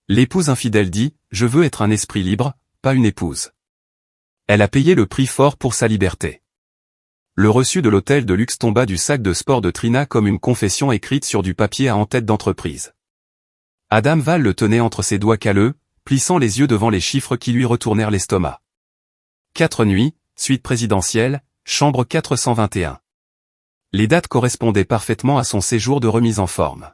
L'épouse infidèle dit « Je veux être un esprit libre, pas une épouse ». Elle a payé le prix fort pour sa liberté. Le reçu de l'hôtel de luxe tomba du sac de sport de Trina comme une confession écrite sur du papier à en-tête d'entreprise. Adam Val le tenait entre ses doigts calleux, plissant les yeux devant les chiffres qui lui retournèrent l'estomac. 4 nuits, suite présidentielle, chambre 421. Les dates correspondaient parfaitement à son séjour de remise en forme.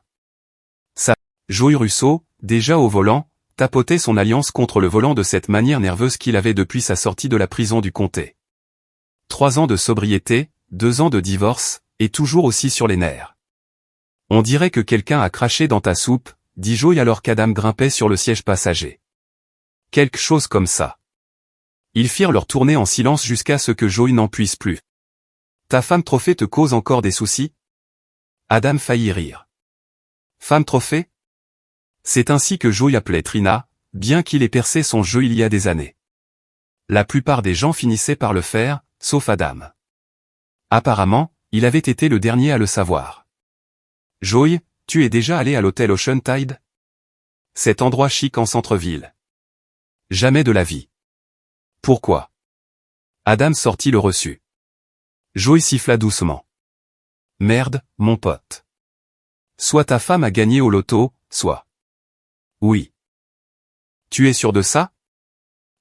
Joey Russo, déjà au volant, tapotait son alliance contre le volant de cette manière nerveuse qu'il avait depuis sa sortie de la prison du comté. 3 ans de sobriété, 2 ans de divorce, et toujours aussi sur les nerfs. On dirait que quelqu'un a craché dans ta soupe, dit Joey alors qu'Adam grimpait sur le siège passager. Quelque chose comme ça. Ils firent leur tournée en silence jusqu'à ce que Joey n'en puisse plus. Ta femme trophée te cause encore des soucis? Adam faillit rire. Femme trophée? C'est ainsi que Joey appelait Trina, bien qu'il ait percé son jeu il y a des années. La plupart des gens finissaient par le faire, sauf Adam. Apparemment, il avait été le dernier à le savoir. Joey, tu es déjà allé à l'hôtel Oceantide? Cet endroit chic en centre-ville. Jamais de la vie. Pourquoi? Adam sortit le reçu. Joey siffla doucement. Merde, mon pote. Soit ta femme a gagné au loto, soit. Oui. Tu es sûr de ça?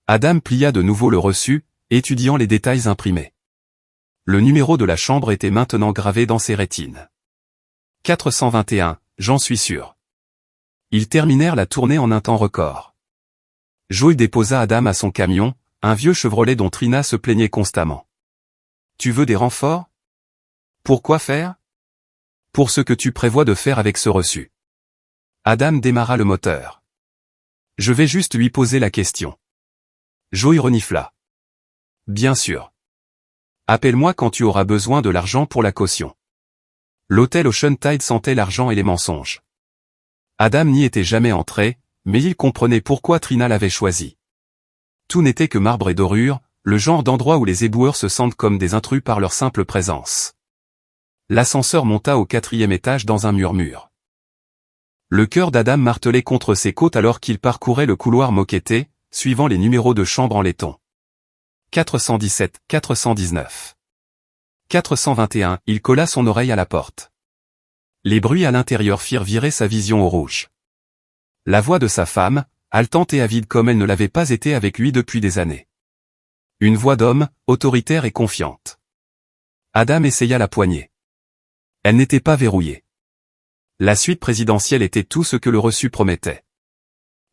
Adam plia de nouveau le reçu, étudiant les détails imprimés. Le numéro de la chambre était maintenant gravé dans ses rétines. 421, j'en suis sûr. Ils terminèrent la tournée en un temps record. Joey déposa Adam à son camion, un vieux Chevrolet dont Trina se plaignait constamment. Tu veux des renforts? Pourquoi faire? Pour ce que tu prévois de faire avec ce reçu. Adam démarra le moteur. Je vais juste lui poser la question. Joey renifla. Bien sûr. Appelle-moi quand tu auras besoin de l'argent pour la caution. L'hôtel Oceantide sentait l'argent et les mensonges. Adam n'y était jamais entré, mais il comprenait pourquoi Trina l'avait choisi. Tout n'était que marbre et dorure, le genre d'endroit où les éboueurs se sentent comme des intrus par leur simple présence. L'ascenseur monta au 4e étage dans un murmure. Le cœur d'Adam martelait contre ses côtes alors qu'il parcourait le couloir moquetté, suivant les numéros de chambre en laiton. 417, 419. 421, il colla son oreille à la porte. Les bruits à l'intérieur firent virer sa vision au rouge. La voix de sa femme, haletante et avide comme elle ne l'avait pas été avec lui depuis des années. Une voix d'homme, autoritaire et confiante. Adam essaya la poignée. Elle n'était pas verrouillée. La suite présidentielle était tout ce que le reçu promettait.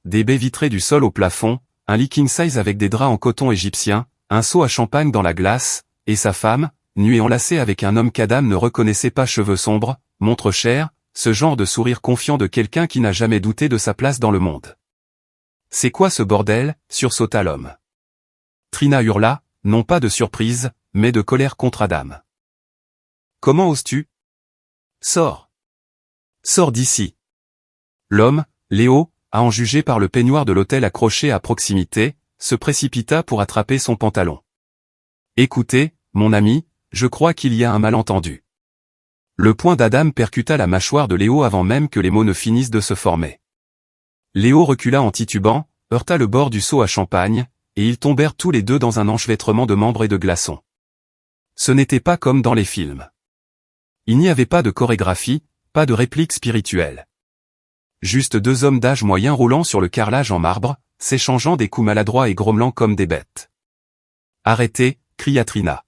Des baies vitrées du sol au plafond, un lit king size avec des draps en coton égyptien, un seau à champagne dans la glace, et sa femme, nue et enlacée avec un homme qu'Adam ne reconnaissait pas, cheveux sombres, montre chère, ce genre de sourire confiant de quelqu'un qui n'a jamais douté de sa place dans le monde. C'est quoi ce bordel? Sursauta l'homme. Trina hurla, non pas de surprise, mais de colère contre Adam. Comment oses-tu? Sors. Sors d'ici. L'homme, Léo, à en juger par le peignoir de l'hôtel accroché à proximité, se précipita pour attraper son pantalon. Écoutez, mon ami, je crois qu'il y a un malentendu. Le poing d'Adam percuta la mâchoire de Léo avant même que les mots ne finissent de se former. Léo recula en titubant, heurta le bord du seau à champagne, et ils tombèrent tous les deux dans un enchevêtrement de membres et de glaçons. Ce n'était pas comme dans les films. Il n'y avait pas de chorégraphie, pas de réplique spirituelle. Juste 2 hommes d'âge moyen roulant sur le carrelage en marbre, s'échangeant des coups maladroits et grommelant comme des bêtes. Arrêtez, cria Trina.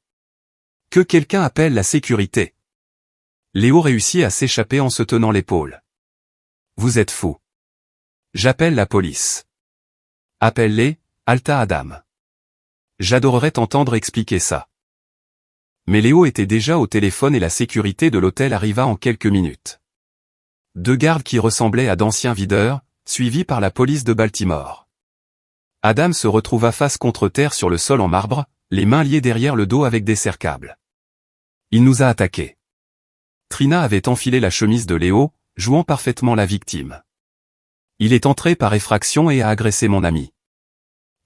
Que quelqu'un appelle la sécurité. Léo réussit à s'échapper en se tenant l'épaule. Vous êtes fous. J'appelle la police. Appelle-les, halta Adam. J'adorerais t'entendre expliquer ça. Mais Léo était déjà au téléphone et la sécurité de l'hôtel arriva en quelques minutes. 2 gardes qui ressemblaient à d'anciens videurs, suivis par la police de Baltimore. Adam se retrouva face contre terre sur le sol en marbre, les mains liées derrière le dos avec des serre-câbles. Il nous a attaqués. Trina avait enfilé la chemise de Léo, jouant parfaitement la victime. Il est entré par effraction et a agressé mon ami.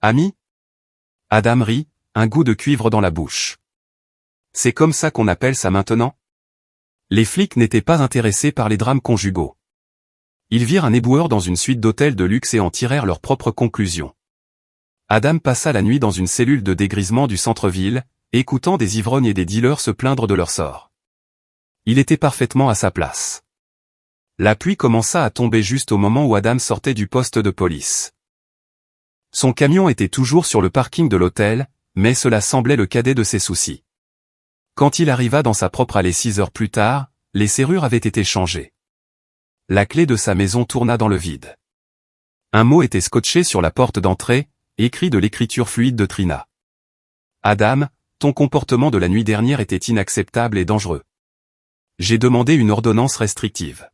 Ami? Adam rit, un goût de cuivre dans la bouche. C'est comme ça qu'on appelle ça maintenant? Les flics n'étaient pas intéressés par les drames conjugaux. Ils virent un éboueur dans une suite d'hôtels de luxe et en tirèrent leurs propres conclusions. Adam passa la nuit dans une cellule de dégrisement du centre-ville, écoutant des ivrognes et des dealers se plaindre de leur sort. Il était parfaitement à sa place. La pluie commença à tomber juste au moment où Adam sortait du poste de police. Son camion était toujours sur le parking de l'hôtel, mais cela semblait le cadet de ses soucis. Quand il arriva dans sa propre allée 6 heures plus tard, les serrures avaient été changées. La clé de sa maison tourna dans le vide. Un mot était scotché sur la porte d'entrée, écrit de l'écriture fluide de Trina. Adam, ton comportement de la nuit dernière était inacceptable et dangereux. J'ai demandé une ordonnance restrictive.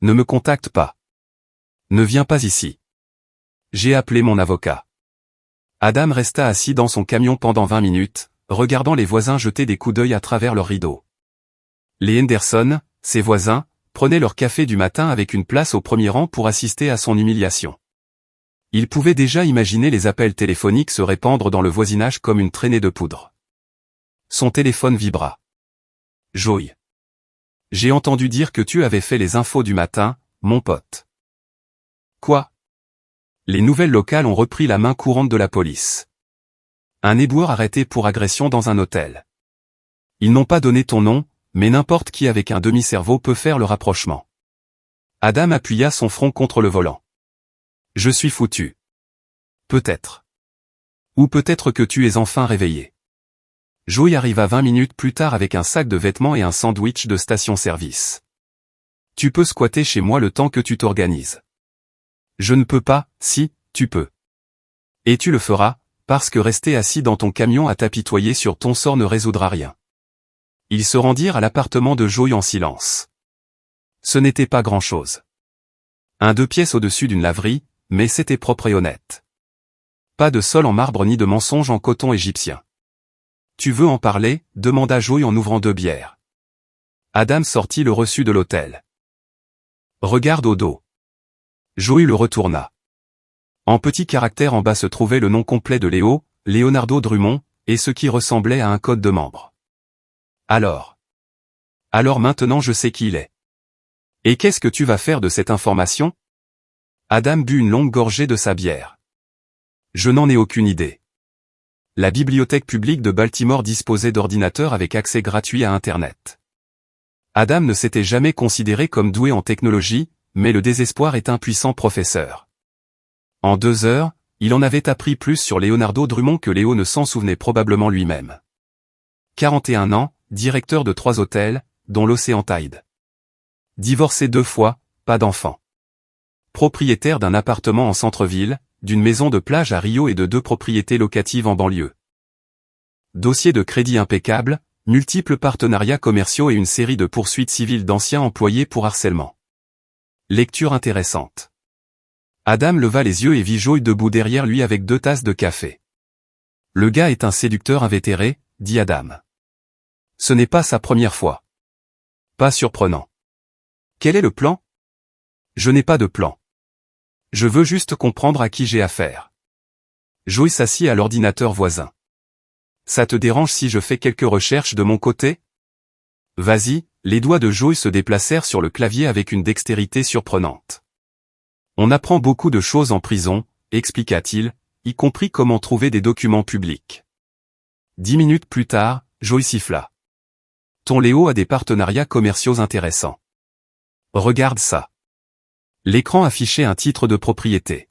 Ne me contacte pas. Ne viens pas ici. J'ai appelé mon avocat. Adam resta assis dans son camion pendant 20 minutes, regardant les voisins jeter des coups d'œil à travers leurs rideaux. Les Henderson, ses voisins, prenaient leur café du matin avec une place au premier rang pour assister à son humiliation. Il pouvait déjà imaginer les appels téléphoniques se répandre dans le voisinage comme une traînée de poudre. Son téléphone vibra. Joey. J'ai entendu dire que tu avais fait les infos du matin, mon pote. Quoi? Les nouvelles locales ont repris la main courante de la police. Un éboueur arrêté pour agression dans un hôtel. Ils n'ont pas donné ton nom, mais n'importe qui avec un demi-cerveau peut faire le rapprochement. Adam appuya son front contre le volant. Je suis foutu. Peut-être. Ou peut-être que tu es enfin réveillé. Joey arriva 20 minutes plus tard avec un sac de vêtements et un sandwich de station-service. Tu peux squatter chez moi le temps que tu t'organises. Je ne peux pas, si, tu peux. Et tu le feras, parce que rester assis dans ton camion à t'apitoyer sur ton sort ne résoudra rien. Ils se rendirent à l'appartement de Joey en silence. Ce n'était pas grand-chose. 2 pièces au-dessus d'une laverie, mais c'était propre et honnête. Pas de sol en marbre ni de mensonges en coton égyptien. Tu veux en parler? Demanda Joey en ouvrant 2 bières. Adam sortit le reçu de l'hôtel. Regarde au dos. Joey le retourna. En petits caractères en bas se trouvait le nom complet de Léo, Leonardo Drummond, et ce qui ressemblait à un code de membre. Alors maintenant je sais qui il est. Et qu'est-ce que tu vas faire de cette information? Adam but une longue gorgée de sa bière. Je n'en ai aucune idée. La bibliothèque publique de Baltimore disposait d'ordinateurs avec accès gratuit à Internet. Adam ne s'était jamais considéré comme doué en technologie, mais le désespoir est un puissant professeur. En 2 heures, il en avait appris plus sur Leonardo Drummond que Léo ne s'en souvenait probablement lui-même. 41 ans, directeur de 3 hôtels, dont l'Océan Tide. Divorcé 2 fois, pas d'enfant. Propriétaire d'un appartement en centre-ville, d'une maison de plage à Rio et de 2 propriétés locatives en banlieue. Dossier de crédit impeccable, multiples partenariats commerciaux et une série de poursuites civiles d'anciens employés pour harcèlement. Lecture intéressante. Adam leva les yeux et vit Joey debout derrière lui avec 2 tasses de café. Le gars est un séducteur invétéré, dit Adam. Ce n'est pas sa première fois. Pas surprenant. Quel est le plan? Je n'ai pas de plan. Je veux juste comprendre à qui j'ai affaire. Joey s'assit à l'ordinateur voisin. Ça te dérange si je fais quelques recherches de mon côté? Vas-y, les doigts de Joey se déplacèrent sur le clavier avec une dextérité surprenante. On apprend beaucoup de choses en prison, expliqua-t-il, y compris comment trouver des documents publics. 10 minutes plus tard, Joey siffla. Ton Léo a des partenariats commerciaux intéressants. Regarde ça. L'écran affichait un titre de propriété.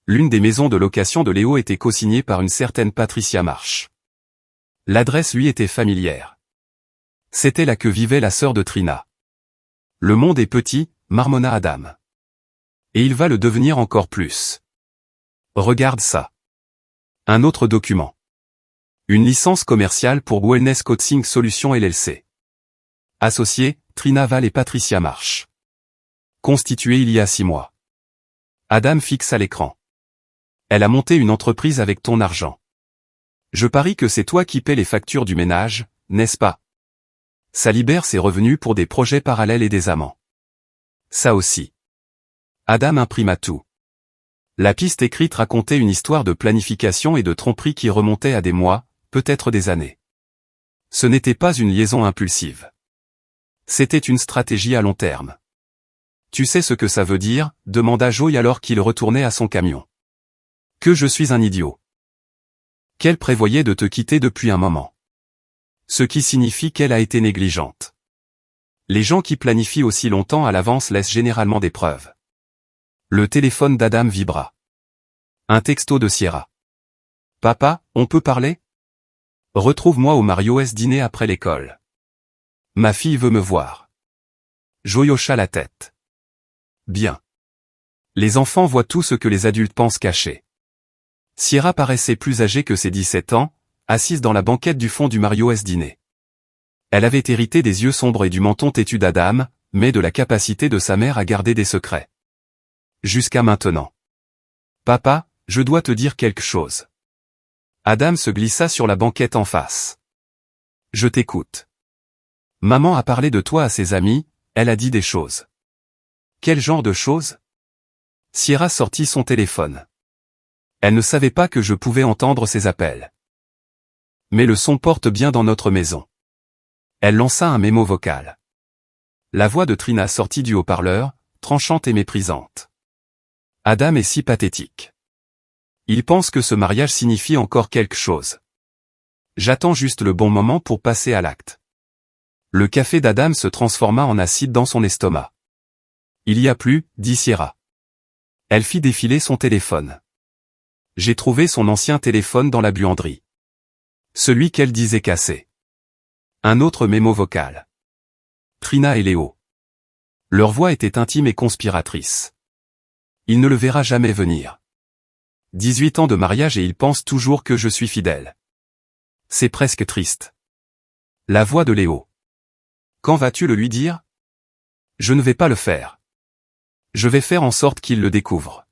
L'une des maisons de location de Léo était co-signée par une certaine Patricia Marsh. L'adresse lui était familière. C'était là que vivait la sœur de Trina. Le monde est petit, marmonna Adam. Et il va le devenir encore plus. Regarde ça. Un autre document. Une licence commerciale pour Wellness Coaching Solutions LLC. Associés, Trina Val et Patricia Marsh. Constituée il y a 6 mois. Adam fixa l'écran. Elle a monté une entreprise avec ton argent. Je parie que c'est toi qui paies les factures du ménage, n'est-ce pas? Ça libère ses revenus pour des projets parallèles et des amants. Ça aussi. Adam imprima tout. La piste écrite racontait une histoire de planification et de tromperie qui remontait à des mois, peut-être des années. Ce n'était pas une liaison impulsive. C'était une stratégie à long terme. Tu sais ce que ça veut dire, demanda Joey alors qu'il retournait à son camion. Que je suis un idiot. Qu'elle prévoyait de te quitter depuis un moment. Ce qui signifie qu'elle a été négligente. Les gens qui planifient aussi longtemps à l'avance laissent généralement des preuves. Le téléphone d'Adam vibra. Un texto de Sierra. Papa, on peut parler? Retrouve-moi au Mario S dîner après l'école. Ma fille veut me voir. Joey hocha la tête. Bien. Les enfants voient tout ce que les adultes pensent cacher. Sierra paraissait plus âgée que ses 17 ans, assise dans la banquette du fond du Mario S dîner. Elle avait hérité des yeux sombres et du menton têtu d'Adam, mais de la capacité de sa mère à garder des secrets. Jusqu'à maintenant. Papa, je dois te dire quelque chose. Adam se glissa sur la banquette en face. Je t'écoute. Maman a parlé de toi à ses amis, elle a dit des choses. Quel genre de choses? Sierra sortit son téléphone. Elle ne savait pas que je pouvais entendre ses appels. Mais le son porte bien dans notre maison. Elle lança un mémo vocal. La voix de Trina sortit du haut-parleur, tranchante et méprisante. Adam est si pathétique. Il pense que ce mariage signifie encore quelque chose. J'attends juste le bon moment pour passer à l'acte. Le café d'Adam se transforma en acide dans son estomac. Il y a plus, dit Sierra. Elle fit défiler son téléphone. J'ai trouvé son ancien téléphone dans la buanderie. Celui qu'elle disait cassé. Un autre mémo vocal. Trina et Léo. Leur voix était intime et conspiratrice. Il ne le verra jamais venir. 18 ans de mariage et il pense toujours que je suis fidèle. C'est presque triste. La voix de Léo. Quand vas-tu le lui dire? Je ne vais pas le faire. Je vais faire en sorte qu'il le découvre.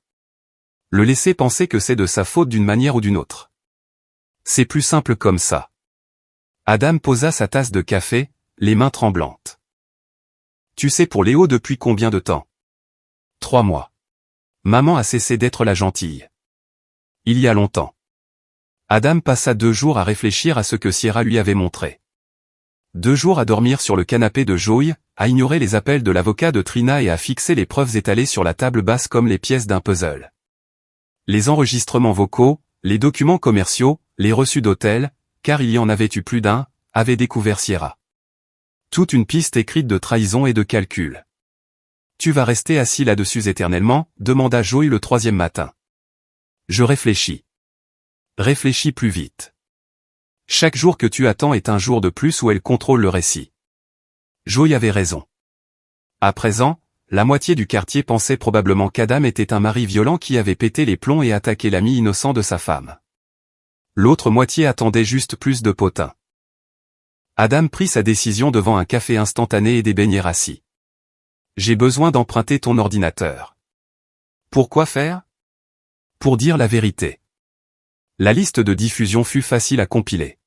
Le laisser penser que c'est de sa faute d'une manière ou d'une autre. C'est plus simple comme ça. Adam posa sa tasse de café, les mains tremblantes. Tu sais pour Léo depuis combien de temps? 3 mois. Maman a cessé d'être la gentille. Il y a longtemps. Adam passa 2 jours à réfléchir à ce que Sierra lui avait montré. 2 jours à dormir sur le canapé de Joey, à ignorer les appels de l'avocat de Trina et à fixer les preuves étalées sur la table basse comme les pièces d'un puzzle. Les enregistrements vocaux, les documents commerciaux, les reçus d'hôtel, car il y en avait eu plus d'un, avaient découvert Sierra. Toute une piste écrite de trahison et de calcul. Tu vas rester assis là-dessus éternellement, demanda Joey le 3e matin. Je réfléchis. Réfléchis plus vite. Chaque jour que tu attends est un jour de plus où elle contrôle le récit. Joey avait raison. À présent, la moitié du quartier pensait probablement qu'Adam était un mari violent qui avait pété les plombs et attaqué l'ami innocent de sa femme. L'autre moitié attendait juste plus de potins. Adam prit sa décision devant un café instantané et des beignets rassis. J'ai besoin d'emprunter ton ordinateur. Pourquoi faire? Pour dire la vérité. La liste de diffusion fut facile à compiler.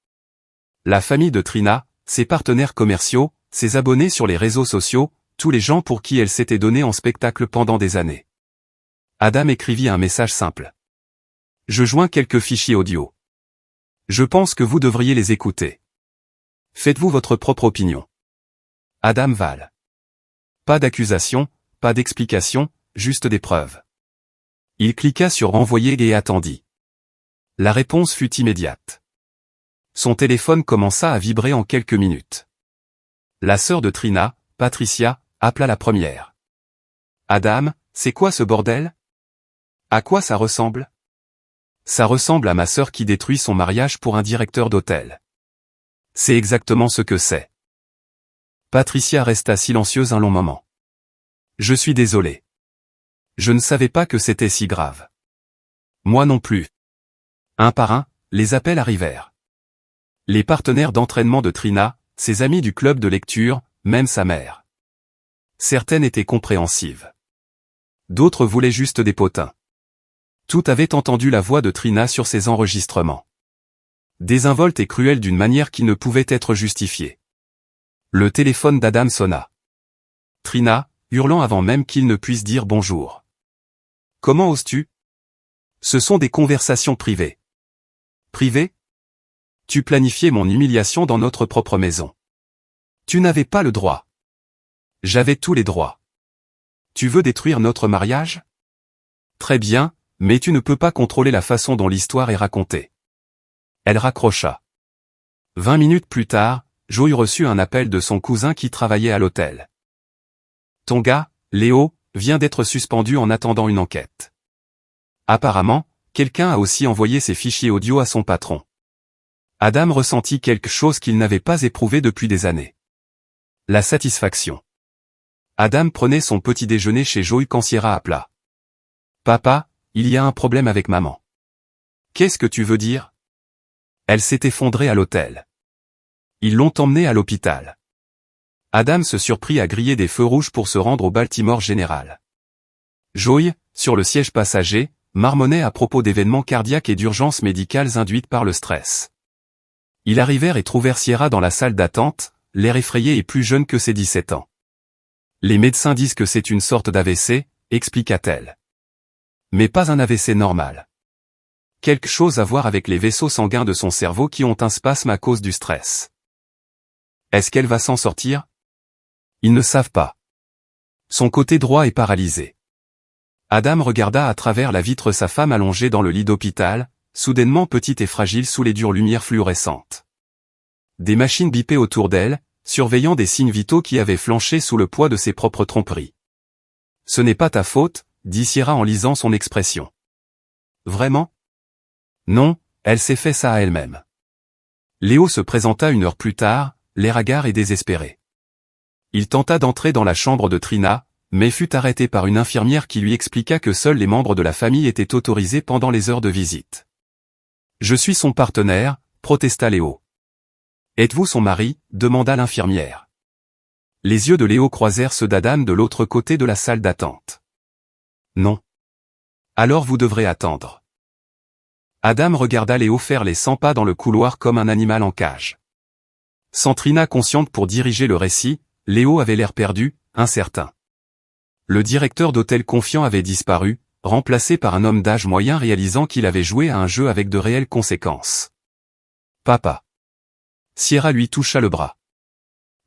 La famille de Trina, ses partenaires commerciaux, ses abonnés sur les réseaux sociaux, tous les gens pour qui elle s'était donnée en spectacle pendant des années. Adam écrivit un message simple. Je joins quelques fichiers audio. Je pense que vous devriez les écouter. Faites-vous votre propre opinion. Adam Val. Pas d'accusation, pas d'explication, juste des preuves. Il cliqua sur envoyer et attendit. La réponse fut immédiate. Son téléphone commença à vibrer en quelques minutes. La sœur de Trina, Patricia, appela la première. Adam, c'est quoi ce bordel? À quoi ça ressemble? Ça ressemble à ma sœur qui détruit son mariage pour un directeur d'hôtel. C'est exactement ce que c'est. Patricia resta silencieuse un long moment. Je suis désolé. Je ne savais pas que c'était si grave. Moi non plus. Un par un, les appels arrivèrent. Les partenaires d'entraînement de Trina, ses amis du club de lecture, même sa mère. Certaines étaient compréhensives. D'autres voulaient juste des potins. Tout avait entendu la voix de Trina sur ses enregistrements. Désinvolte et cruelle d'une manière qui ne pouvait être justifiée. Le téléphone d'Adam sonna. Trina, hurlant avant même qu'il ne puisse dire bonjour. Comment oses-tu? Ce sont des conversations privées. Privées? Tu planifiais mon humiliation dans notre propre maison. Tu n'avais pas le droit. J'avais tous les droits. Tu veux détruire notre mariage? Très bien, mais tu ne peux pas contrôler la façon dont l'histoire est racontée. Elle raccrocha. 20 minutes plus tard, Joey reçut un appel de son cousin qui travaillait à l'hôtel. Ton gars, Léo, vient d'être suspendu en attendant une enquête. Apparemment, quelqu'un a aussi envoyé ses fichiers audio à son patron. Adam ressentit quelque chose qu'il n'avait pas éprouvé depuis des années. La satisfaction. Adam prenait son petit déjeuner chez Joey quand Sierra appela. Papa, il y a un problème avec maman. Qu'est-ce que tu veux dire? Elle s'est effondrée à l'hôtel. Ils l'ont emmenée à l'hôpital. Adam se surprit à griller des feux rouges pour se rendre au Baltimore General. Joey, sur le siège passager, marmonnait à propos d'événements cardiaques et d'urgences médicales induites par le stress. Ils arrivèrent et trouvèrent Sierra dans la salle d'attente, l'air effrayé et plus jeune que ses 17 ans. Les médecins disent que c'est une sorte d'AVC, expliqua-t-elle. Mais pas un AVC normal. Quelque chose à voir avec les vaisseaux sanguins de son cerveau qui ont un spasme à cause du stress. Est-ce qu'elle va s'en sortir? Ils ne savent pas. Son côté droit est paralysé. Adam regarda à travers la vitre sa femme allongée dans le lit d'hôpital, soudainement petite et fragile sous les dures lumières fluorescentes. Des machines bipaient autour d'elle, surveillant des signes vitaux qui avaient flanché sous le poids de ses propres tromperies. Ce n'est pas ta faute, dit Sierra en lisant son expression. Vraiment? Non, elle s'est fait ça à elle-même. Léo se présenta une heure plus tard, l'air hagard et désespéré. Il tenta d'entrer dans la chambre de Trina, mais fut arrêté par une infirmière qui lui expliqua que seuls les membres de la famille étaient autorisés pendant les heures de visite. Je suis son partenaire, protesta Léo. Êtes-vous son mari? Demanda l'infirmière. Les yeux de Léo croisèrent ceux d'Adam de l'autre côté de la salle d'attente. Non. Alors vous devrez attendre. Adam regarda Léo faire les 100 pas dans le couloir comme un animal en cage. Sans Trina consciente pour diriger le récit, Léo avait l'air perdu, incertain. Le directeur d'hôtel confiant avait disparu, remplacé par un homme d'âge moyen réalisant qu'il avait joué à un jeu avec de réelles conséquences. Papa. Sierra lui toucha le bras.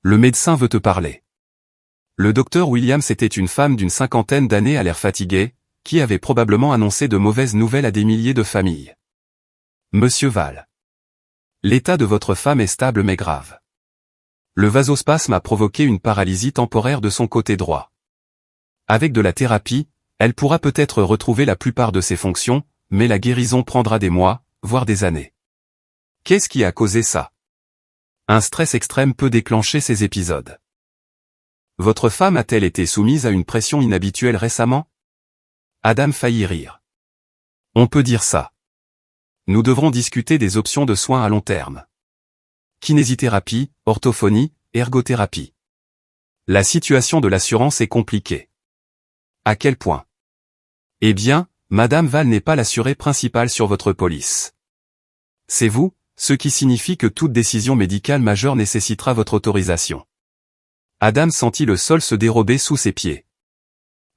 Le médecin veut te parler. Le docteur Williams était une femme d'une 50aine d'années à l'air fatiguée, qui avait probablement annoncé de mauvaises nouvelles à des milliers de familles. Monsieur Val. L'état de votre femme est stable mais grave. Le vasospasme a provoqué une paralysie temporaire de son côté droit. Avec de la thérapie, elle pourra peut-être retrouver la plupart de ses fonctions, mais la guérison prendra des mois, voire des années. Qu'est-ce qui a causé ça? Un stress extrême peut déclencher ces épisodes. Votre femme a-t-elle été soumise à une pression inhabituelle récemment? Adam faillit rire. On peut dire ça. Nous devrons discuter des options de soins à long terme. Kinésithérapie, orthophonie, ergothérapie. La situation de l'assurance est compliquée. À quel point? Eh bien, Madame Val n'est pas l'assurée principale sur votre police. C'est vous, ce qui signifie que toute décision médicale majeure nécessitera votre autorisation. Adam sentit le sol se dérober sous ses pieds.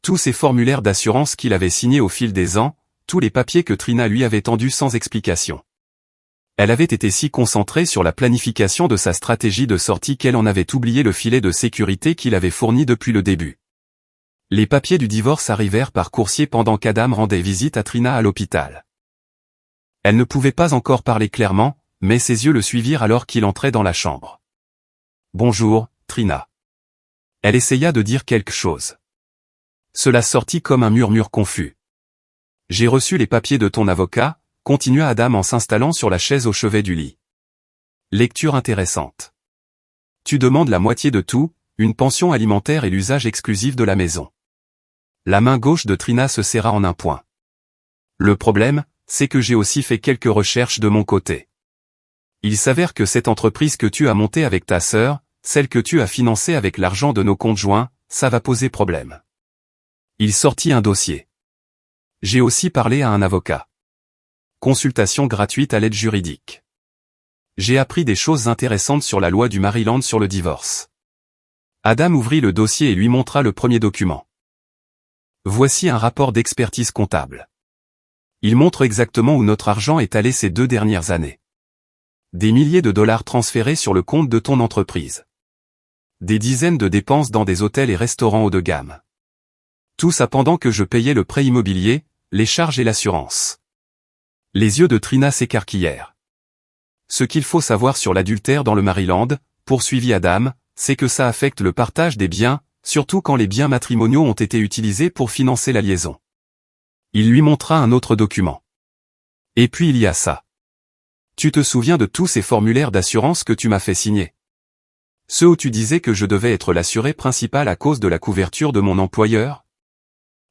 Tous ces formulaires d'assurance qu'il avait signés au fil des ans, tous les papiers que Trina lui avait tendus sans explication. Elle avait été si concentrée sur la planification de sa stratégie de sortie qu'elle en avait oublié le filet de sécurité qu'il avait fourni depuis le début. Les papiers du divorce arrivèrent par coursier pendant qu'Adam rendait visite à Trina à l'hôpital. Elle ne pouvait pas encore parler clairement, mais ses yeux le suivirent alors qu'il entrait dans la chambre. Bonjour, Trina. Elle essaya de dire quelque chose. Cela sortit comme un murmure confus. J'ai reçu les papiers de ton avocat, continua Adam en s'installant sur la chaise au chevet du lit. Lecture intéressante. Tu demandes la moitié de tout, une pension alimentaire et l'usage exclusif de la maison. La main gauche de Trina se serra en un poing. Le problème, c'est que j'ai aussi fait quelques recherches de mon côté. Il s'avère que cette entreprise que tu as montée avec ta sœur, celle que tu as financée avec l'argent de nos comptes joints, ça va poser problème. Il sortit un dossier. J'ai aussi parlé à un avocat. Consultation gratuite à l'aide juridique. J'ai appris des choses intéressantes sur la loi du Maryland sur le divorce. Adam ouvrit le dossier et lui montra le premier document. Voici un rapport d'expertise comptable. Il montre exactement où notre argent est allé ces 2 dernières années. Des milliers de dollars transférés sur le compte de ton entreprise. Des dizaines de dépenses dans des hôtels et restaurants haut de gamme. Tout ça pendant que je payais le prêt immobilier, les charges et l'assurance. Les yeux de Trina s'écarquillèrent. Ce qu'il faut savoir sur l'adultère dans le Maryland, poursuivit Adam, c'est que ça affecte le partage des biens, surtout quand les biens matrimoniaux ont été utilisés pour financer la liaison. Il lui montra un autre document. Et puis il y a ça. Tu te souviens de tous ces formulaires d'assurance que tu m'as fait signer? Ceux où tu disais que je devais être l'assuré principal à cause de la couverture de mon employeur?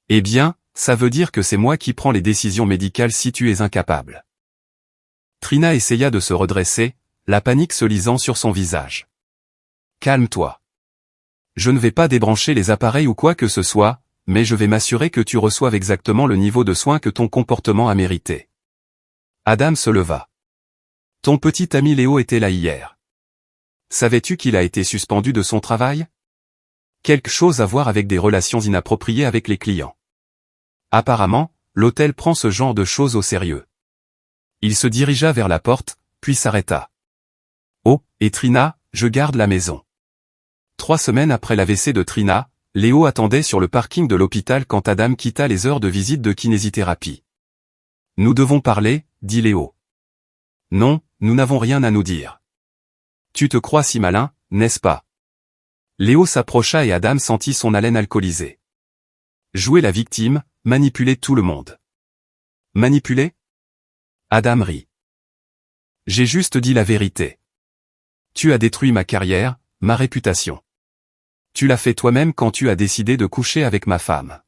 Eh bien, ça veut dire que c'est moi qui prends les décisions médicales si tu es incapable. Trina essaya de se redresser, la panique se lisant sur son visage. Calme-toi. Je ne vais pas débrancher les appareils ou quoi que ce soit, mais je vais m'assurer que tu reçoives exactement le niveau de soin que ton comportement a mérité. Adam se leva. Ton petit ami Léo était là hier. Savais-tu qu'il a été suspendu de son travail? Quelque chose à voir avec des relations inappropriées avec les clients. Apparemment, l'hôtel prend ce genre de choses au sérieux. Il se dirigea vers la porte, puis s'arrêta. Oh, et Trina, je garde la maison. 3 semaines après l'AVC de Trina, Léo attendait sur le parking de l'hôpital quand Adam quitta les heures de visite de kinésithérapie. Nous devons parler, dit Léo. Non, nous n'avons rien à nous dire. Tu te crois si malin, n'est-ce pas? Léo s'approcha et Adam sentit son haleine alcoolisée. Jouer la victime, manipuler tout le monde. Manipuler? Adam rit. J'ai juste dit la vérité. Tu as détruit ma carrière, ma réputation. Tu l'as fait toi-même quand tu as décidé de coucher avec ma femme.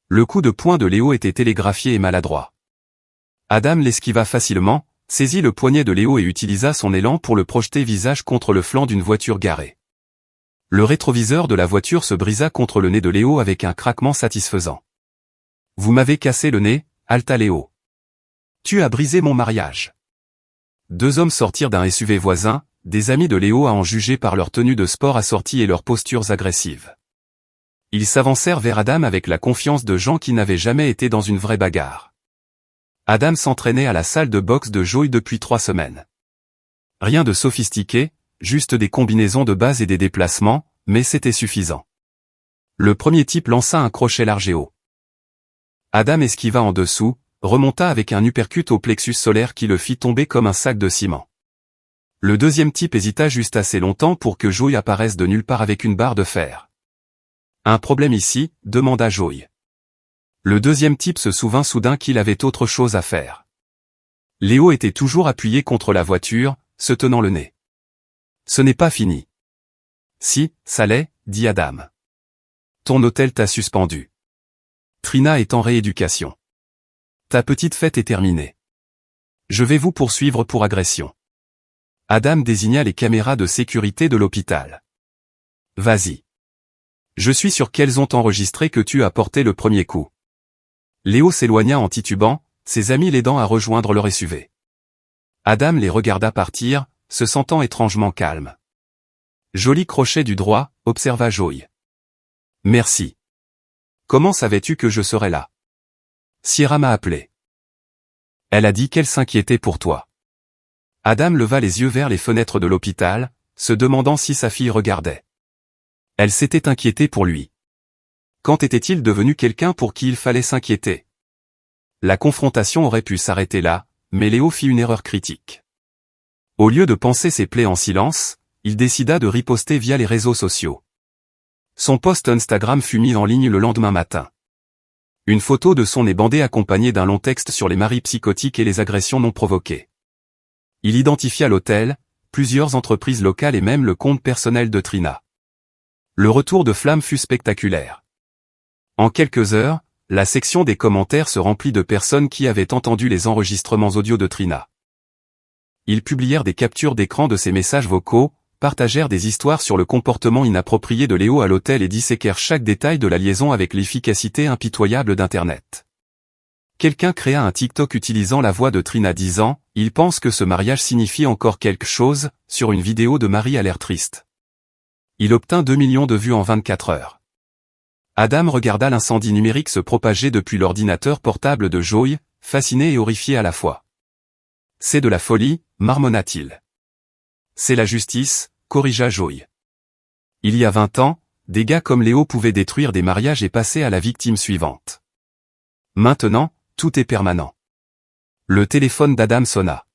Le coup de poing de Léo était télégraphié et maladroit. Adam l'esquiva facilement, saisit le poignet de Léo et utilisa son élan pour le projeter visage contre le flanc d'une voiture garée. Le rétroviseur de la voiture se brisa contre le nez de Léo avec un craquement satisfaisant. Vous m'avez cassé le nez, haleta Léo. Tu as brisé mon mariage. 2 hommes sortirent d'un SUV voisin, des amis de Léo à en juger par leur tenue de sport assortie et leurs postures agressives. Ils s'avancèrent vers Adam avec la confiance de gens qui n'avaient jamais été dans une vraie bagarre. Adam s'entraînait à la salle de boxe de Joey depuis 3 semaines. Rien de sophistiqué, juste des combinaisons de base et des déplacements, mais c'était suffisant. Le premier type lança un crochet large et haut. Adam esquiva en dessous, remonta avec un uppercut au plexus solaire qui le fit tomber comme un sac de ciment. Le deuxième type hésita juste assez longtemps pour que Joey apparaisse de nulle part avec une barre de fer. Un problème ici, demanda Joey. Le deuxième type se souvint soudain qu'il avait autre chose à faire. Léo était toujours appuyé contre la voiture, se tenant le nez. Ce n'est pas fini. Si, ça l'est, dit Adam. Ton hôtel t'a suspendu. Trina est en rééducation. Ta petite fête est terminée. Je vais vous poursuivre pour agression. Adam désigna les caméras de sécurité de l'hôpital. Vas-y. Je suis sûr qu'elles ont enregistré que tu as porté le premier coup. Léo s'éloigna en titubant, ses amis l'aidant à rejoindre leur SUV. Adam les regarda partir, se sentant étrangement calme. Joli crochet du droit, observa Joey. Merci. Comment savais-tu que je serais là? Sierra m'a appelé. Elle a dit qu'elle s'inquiétait pour toi. Adam leva les yeux vers les fenêtres de l'hôpital, se demandant si sa fille regardait. Elle s'était inquiétée pour lui. Quand était-il devenu quelqu'un pour qui il fallait s'inquiéter? La confrontation aurait pu s'arrêter là, mais Léo fit une erreur critique. Au lieu de panser ses plaies en silence, il décida de riposter via les réseaux sociaux. Son post Instagram fut mis en ligne le lendemain matin. Une photo de son nez bandé accompagnée d'un long texte sur les maris psychotiques et les agressions non provoquées. Il identifia l'hôtel, plusieurs entreprises locales et même le compte personnel de Trina. Le retour de flamme fut spectaculaire. En quelques heures, la section des commentaires se remplit de personnes qui avaient entendu les enregistrements audio de Trina. Ils publièrent des captures d'écran de ces messages vocaux, partagèrent des histoires sur le comportement inapproprié de Léo à l'hôtel et disséquèrent chaque détail de la liaison avec l'efficacité impitoyable d'Internet. Quelqu'un créa un TikTok utilisant la voix de Trina disant « Il pense que ce mariage signifie encore quelque chose » sur une vidéo de Marie à l'air triste. Il obtint 2 millions de vues en 24 heures. Adam regarda l'incendie numérique se propager depuis l'ordinateur portable de Joey, fasciné et horrifié à la fois. « C'est de la folie » marmonna-t-il. « C'est la justice » corrigea Joey. Il y a 20 ans, des gars comme Léo pouvaient détruire des mariages et passer à la victime suivante. Maintenant, tout est permanent. Le téléphone d'Adam sonna.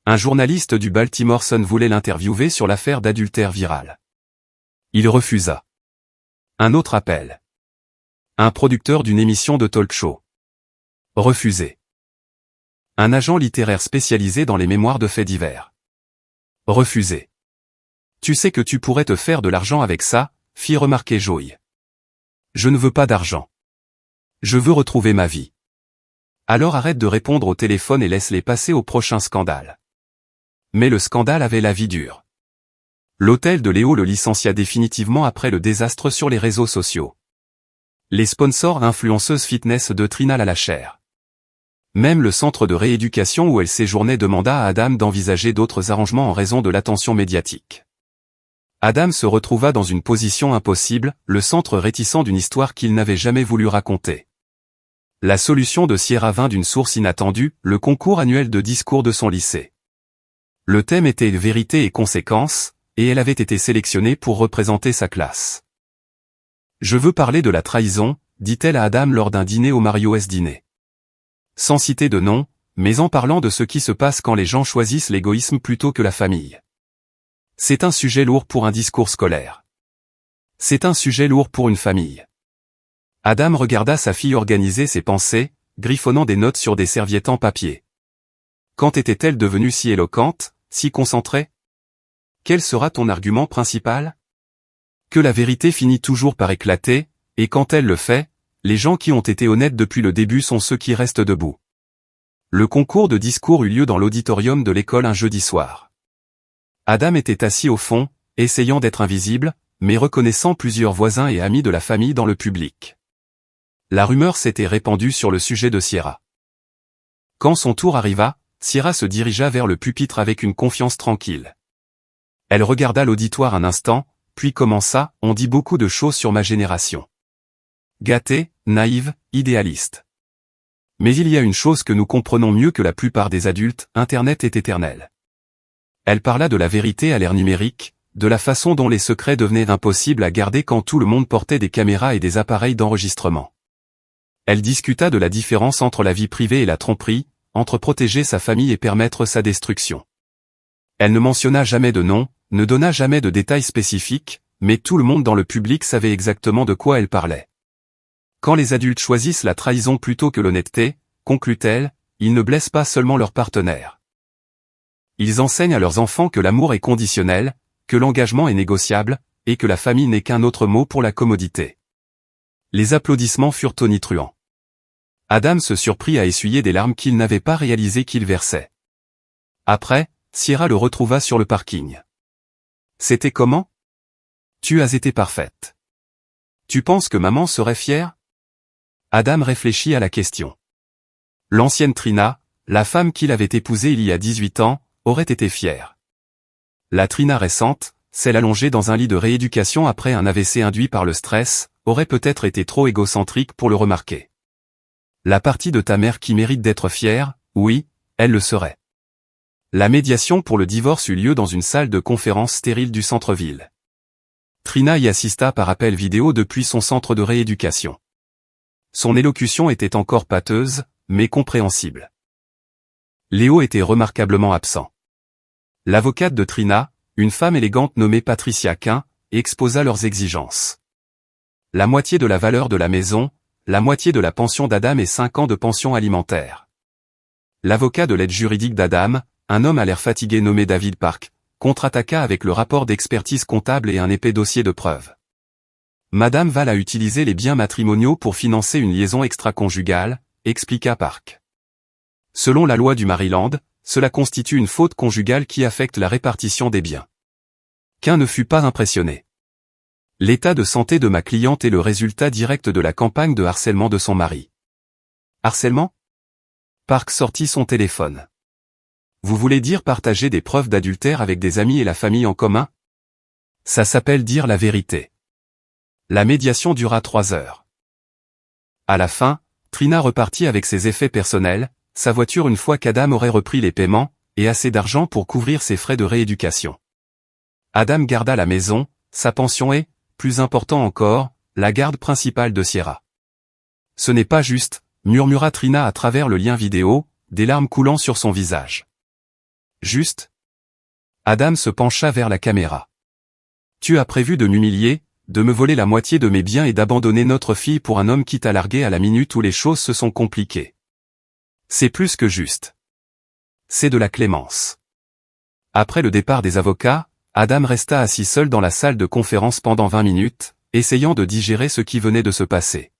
Un journaliste du Baltimore Sun voulait l'interviewer sur l'affaire d'adultère virale. Il refusa. Un autre appel. Un producteur d'une émission de talk-show. Refusé. Un agent littéraire spécialisé dans les mémoires de faits divers. Refusé. Tu sais que tu pourrais te faire de l'argent avec ça, fit remarquer Joey. Je ne veux pas d'argent. Je veux retrouver ma vie. Alors arrête de répondre au téléphone et laisse-les passer au prochain scandale. Mais le scandale avait la vie dure. L'hôtel de Léo le licencia définitivement après le désastre sur les réseaux sociaux. Les sponsors influenceuses fitness de Trina la lâchèrent. Même le centre de rééducation où elle séjournait demanda à Adam d'envisager d'autres arrangements en raison de l'attention médiatique. Adam se retrouva dans une position impossible, le centre réticent d'une histoire qu'il n'avait jamais voulu raconter. La solution de Sierra vint d'une source inattendue, le concours annuel de discours de son lycée. Le thème était vérité et conséquences, et elle avait été sélectionnée pour représenter sa classe. Je veux parler de la trahison, dit-elle à Adam lors d'un dîner au Mario S. Dîner. Sans citer de nom, mais en parlant de ce qui se passe quand les gens choisissent l'égoïsme plutôt que la famille. C'est un sujet lourd pour un discours scolaire. C'est un sujet lourd pour une famille. Adam regarda sa fille organiser ses pensées, griffonnant des notes sur des serviettes en papier. Quand était-elle devenue si éloquente, si concentrée? Quel sera ton argument principal? Que la vérité finit toujours par éclater, et quand elle le fait, les gens qui ont été honnêtes depuis le début sont ceux qui restent debout. Le concours de discours eut lieu dans l'auditorium de l'école un jeudi soir. Adam était assis au fond, essayant d'être invisible, mais reconnaissant plusieurs voisins et amis de la famille dans le public. La rumeur s'était répandue sur le sujet de Sierra. Quand son tour arriva, Sierra se dirigea vers le pupitre avec une confiance tranquille. Elle regarda l'auditoire un instant, puis commença, on dit beaucoup de choses sur ma génération. Gâtée, naïve, idéaliste. Mais il y a une chose que nous comprenons mieux que la plupart des adultes, Internet est éternel. Elle parla de la vérité à l'ère numérique, de la façon dont les secrets devenaient impossibles à garder quand tout le monde portait des caméras et des appareils d'enregistrement. Elle discuta de la différence entre la vie privée et la tromperie, entre protéger sa famille et permettre sa destruction. Elle ne mentionna jamais de nom, ne donna jamais de détails spécifiques, mais tout le monde dans le public savait exactement de quoi elle parlait. Quand les adultes choisissent la trahison plutôt que l'honnêteté, conclut-elle, ils ne blessent pas seulement leur partenaire. Ils enseignent à leurs enfants que l'amour est conditionnel, que l'engagement est négociable, et que la famille n'est qu'un autre mot pour la commodité. Les applaudissements furent tonitruants. Adam se surprit à essuyer des larmes qu'il n'avait pas réalisé qu'il versait. Après, Sierra le retrouva sur le parking. C'était comment? Tu as été parfaite. Tu penses que maman serait fière? Adam réfléchit à la question. L'ancienne Trina, la femme qu'il avait épousée il y a 18 ans, aurait été fière. La Trina récente, celle allongée dans un lit de rééducation après un AVC induit par le stress, aurait peut-être été trop égocentrique pour le remarquer. La partie de ta mère qui mérite d'être fière, oui, elle le serait. La médiation pour le divorce eut lieu dans une salle de conférence stérile du centre-ville. Trina y assista par appel vidéo depuis son centre de rééducation. Son élocution était encore pâteuse, mais compréhensible. Léo était remarquablement absent. L'avocate de Trina, une femme élégante nommée Patricia Quinn, exposa leurs exigences. La moitié de la valeur de la maison, la moitié de la pension d'Adam et 5 ans de pension alimentaire. L'avocat de l'aide juridique d'Adam, un homme à l'air fatigué nommé David Park, contre-attaqua avec le rapport d'expertise comptable et un épais dossier de preuves. Madame Val a utilisé les biens matrimoniaux pour financer une liaison extra-conjugale, expliqua Park. Selon la loi du Maryland, cela constitue une faute conjugale qui affecte la répartition des biens. Quinn ne fut pas impressionné. L'état de santé de ma cliente est le résultat direct de la campagne de harcèlement de son mari. Harcèlement? Park sortit son téléphone. Vous voulez dire partager des preuves d'adultère avec des amis et la famille en commun? Ça s'appelle dire la vérité. La médiation dura 3 heures. À la fin, Trina repartit avec ses effets personnels, sa voiture une fois qu'Adam aurait repris les paiements, et assez d'argent pour couvrir ses frais de rééducation. Adam garda la maison, sa pension et, plus important encore, la garde principale de Sierra. Ce n'est pas juste, murmura Trina à travers le lien vidéo, des larmes coulant sur son visage. Juste? Adam se pencha vers la caméra. Tu as prévu de m'humilier, de me voler la moitié de mes biens et d'abandonner notre fille pour un homme qui t'a largué à la minute où les choses se sont compliquées. C'est plus que juste. C'est de la clémence. Après le départ des avocats, Adam resta assis seul dans la salle de conférence pendant 20 minutes, essayant de digérer ce qui venait de se passer.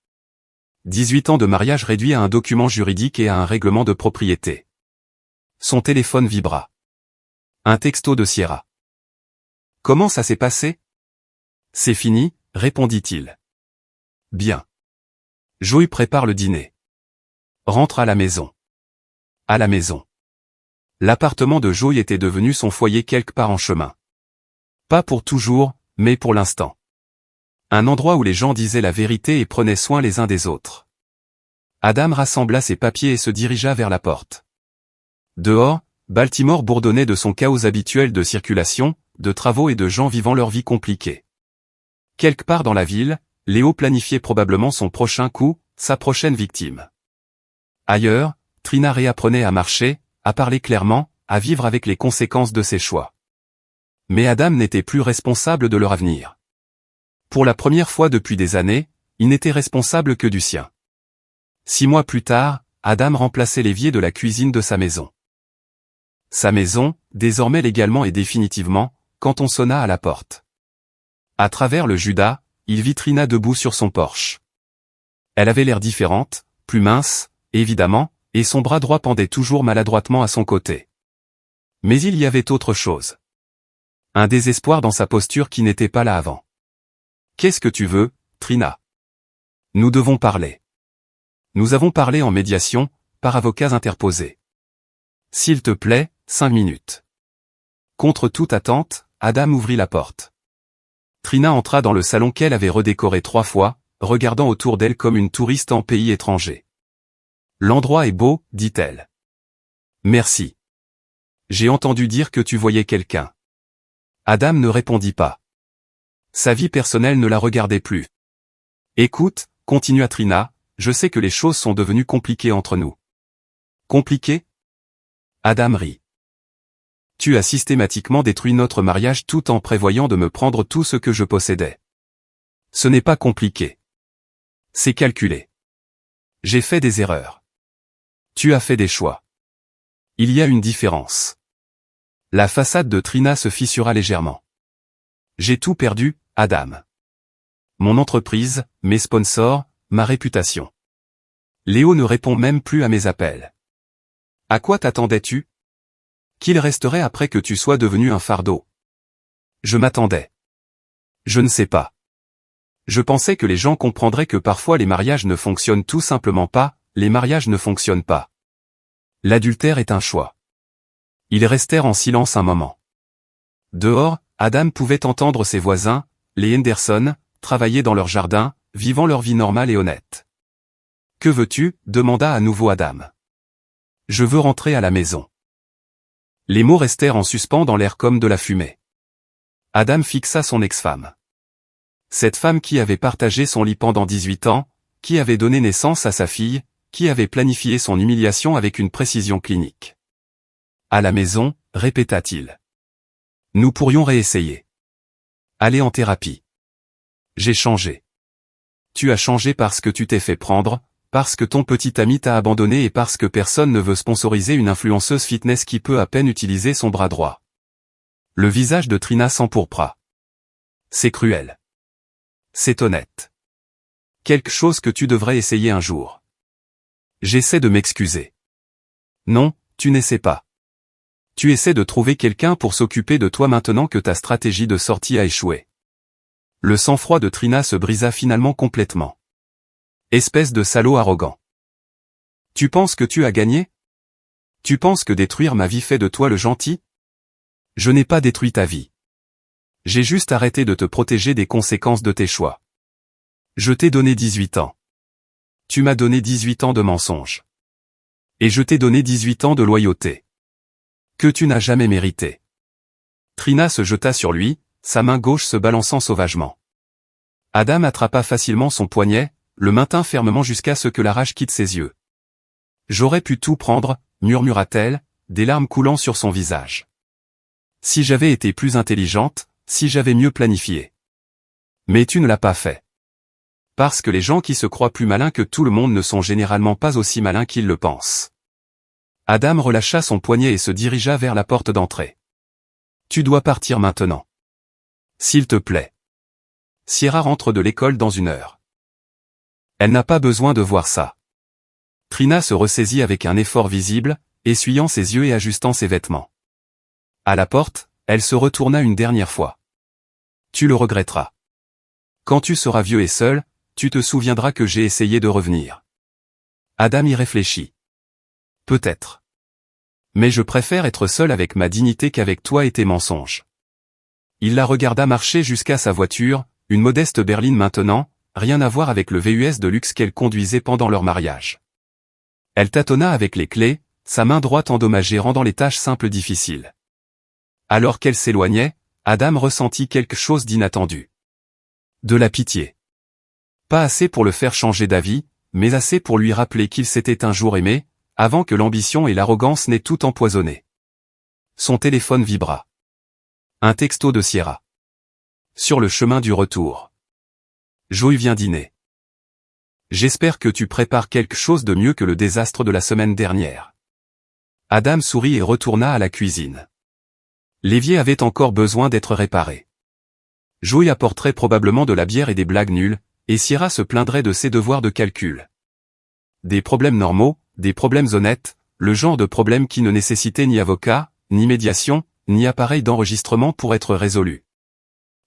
18 ans de mariage réduit à un document juridique et à un règlement de propriété. Son téléphone vibra. Un texto de Sierra. « Comment ça s'est passé ? » « C'est fini, répondit-il. »« Bien. Joey prépare le dîner. Rentre à la maison. » À la maison. L'appartement de Joey était devenu son foyer quelque part en chemin. Pas pour toujours, mais pour l'instant. Un endroit où les gens disaient la vérité et prenaient soin les uns des autres. Adam rassembla ses papiers et se dirigea vers la porte. Dehors, Baltimore bourdonnait de son chaos habituel de circulation, de travaux et de gens vivant leur vie compliquée. Quelque part dans la ville, Léo planifiait probablement son prochain coup, sa prochaine victime. Ailleurs, Trina réapprenait à marcher, à parler clairement, à vivre avec les conséquences de ses choix. Mais Adam n'était plus responsable de leur avenir. Pour la première fois depuis des années, il n'était responsable que du sien. 6 mois plus tard, Adam remplaçait l'évier de la cuisine de sa maison. Sa maison, désormais légalement et définitivement, quand on sonna à la porte. À travers le Judas, il vit Trina debout sur son porche. Elle avait l'air différente, plus mince, évidemment, et son bras droit pendait toujours maladroitement à son côté. Mais il y avait autre chose. Un désespoir dans sa posture qui n'était pas là avant. « Qu'est-ce que tu veux, Trina ? Nous devons parler. » Nous avons parlé en médiation, par avocats interposés. « S'il te plaît, 5 minutes. » Contre toute attente, Adam ouvrit la porte. Trina entra dans le salon qu'elle avait redécoré 3 fois, regardant autour d'elle comme une touriste en pays étranger. « L'endroit est beau, dit-elle. »« Merci. J'ai entendu dire que tu voyais quelqu'un. » Adam ne répondit pas. Sa vie personnelle ne la regardait plus. « Écoute, continua Trina, je sais que les choses sont devenues compliquées entre nous. »« Compliquées ?» Adam rit. « Tu as systématiquement détruit notre mariage tout en prévoyant de me prendre tout ce que je possédais. Ce n'est pas compliqué. C'est calculé. J'ai fait des erreurs. Tu as fait des choix. Il y a une différence. » La façade de Trina se fissura légèrement. « J'ai tout perdu, Adam. Mon entreprise, mes sponsors, ma réputation. Léo ne répond même plus à mes appels. À quoi t'attendais-tu ? Qu'il resterait après que tu sois devenu un fardeau ? Je m'attendais. Je ne sais pas. Je pensais que les gens comprendraient que parfois les mariages ne fonctionnent tout simplement pas, les mariages ne fonctionnent pas. L'adultère est un choix. » Ils restèrent en silence un moment. Dehors, Adam pouvait entendre ses voisins, les Henderson, travailler dans leur jardin, vivant leur vie normale et honnête. « Que veux-tu ? » demanda à nouveau Adam. « Je veux rentrer à la maison. » Les mots restèrent en suspens dans l'air comme de la fumée. Adam fixa son ex-femme. Cette femme qui avait partagé son lit pendant 18 ans, qui avait donné naissance à sa fille, qui avait planifié son humiliation avec une précision clinique. « À la maison, répéta-t-il. Nous pourrions réessayer. Aller en thérapie. J'ai changé. Tu as changé parce que tu t'es fait prendre, parce que ton petit ami t'a abandonné et parce que personne ne veut sponsoriser une influenceuse fitness qui peut à peine utiliser son bras droit. » Le visage de Trina s'empourpra. C'est cruel. C'est honnête. Quelque chose que tu devrais essayer un jour. J'essaie de m'excuser. Non, tu n'essaies pas. Tu essaies de trouver quelqu'un pour s'occuper de toi maintenant que ta stratégie de sortie a échoué. Le sang-froid de Trina se brisa finalement complètement. Espèce de salaud arrogant. Tu penses que tu as gagné ? Tu penses que détruire ma vie fait de toi le gentil ? Je n'ai pas détruit ta vie. J'ai juste arrêté de te protéger des conséquences de tes choix. Je t'ai donné 18 ans. Tu m'as donné 18 ans de mensonges. Et je t'ai donné 18 ans de loyauté. Que tu n'as jamais mérité. Trina se jeta sur lui, sa main gauche se balançant sauvagement. Adam attrapa facilement son poignet, le maintint fermement jusqu'à ce que la rage quitte ses yeux. J'aurais pu tout prendre, murmura-t-elle, des larmes coulant sur son visage. Si j'avais été plus intelligente, si j'avais mieux planifié. Mais tu ne l'as pas fait. Parce que les gens qui se croient plus malins que tout le monde ne sont généralement pas aussi malins qu'ils le pensent. Adam relâcha son poignet et se dirigea vers la porte d'entrée. Tu dois partir maintenant. S'il te plaît. Sierra rentre de l'école dans 1 heure. Elle n'a pas besoin de voir ça. Trina se ressaisit avec un effort visible, essuyant ses yeux et ajustant ses vêtements. À la porte, elle se retourna une dernière fois. Tu le regretteras. Quand tu seras vieux et seul, tu te souviendras que j'ai essayé de revenir. Adam y réfléchit. Peut-être. Mais je préfère être seul avec ma dignité qu'avec toi et tes mensonges. Il la regarda marcher jusqu'à sa voiture, une modeste berline maintenant, rien à voir avec le VUS de luxe qu'elle conduisait pendant leur mariage. Elle tâtonna avec les clés, sa main droite endommagée rendant les tâches simples difficiles. Alors qu'elle s'éloignait, Adam ressentit quelque chose d'inattendu. De la pitié. Pas assez pour le faire changer d'avis, mais assez pour lui rappeler qu'il s'était un jour aimé, avant que l'ambition et l'arrogance n'aient tout empoisonné. Son téléphone vibra. Un texto de Sierra. Sur le chemin du retour. Joey vient dîner. J'espère que tu prépares quelque chose de mieux que le désastre de la semaine dernière. Adam sourit et retourna à la cuisine. L'évier avait encore besoin d'être réparé. Joey apporterait probablement de la bière et des blagues nulles, et Sierra se plaindrait de ses devoirs de calcul. Des problèmes normaux, des problèmes honnêtes, le genre de problèmes qui ne nécessitaient ni avocat, ni médiation, ni appareil d'enregistrement pour être résolus.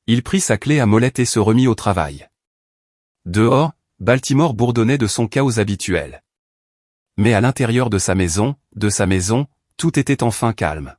Il prit sa clé à molette et se remit au travail. Dehors, Baltimore bourdonnait de son chaos habituel. Mais à l'intérieur de sa maison, tout était enfin calme.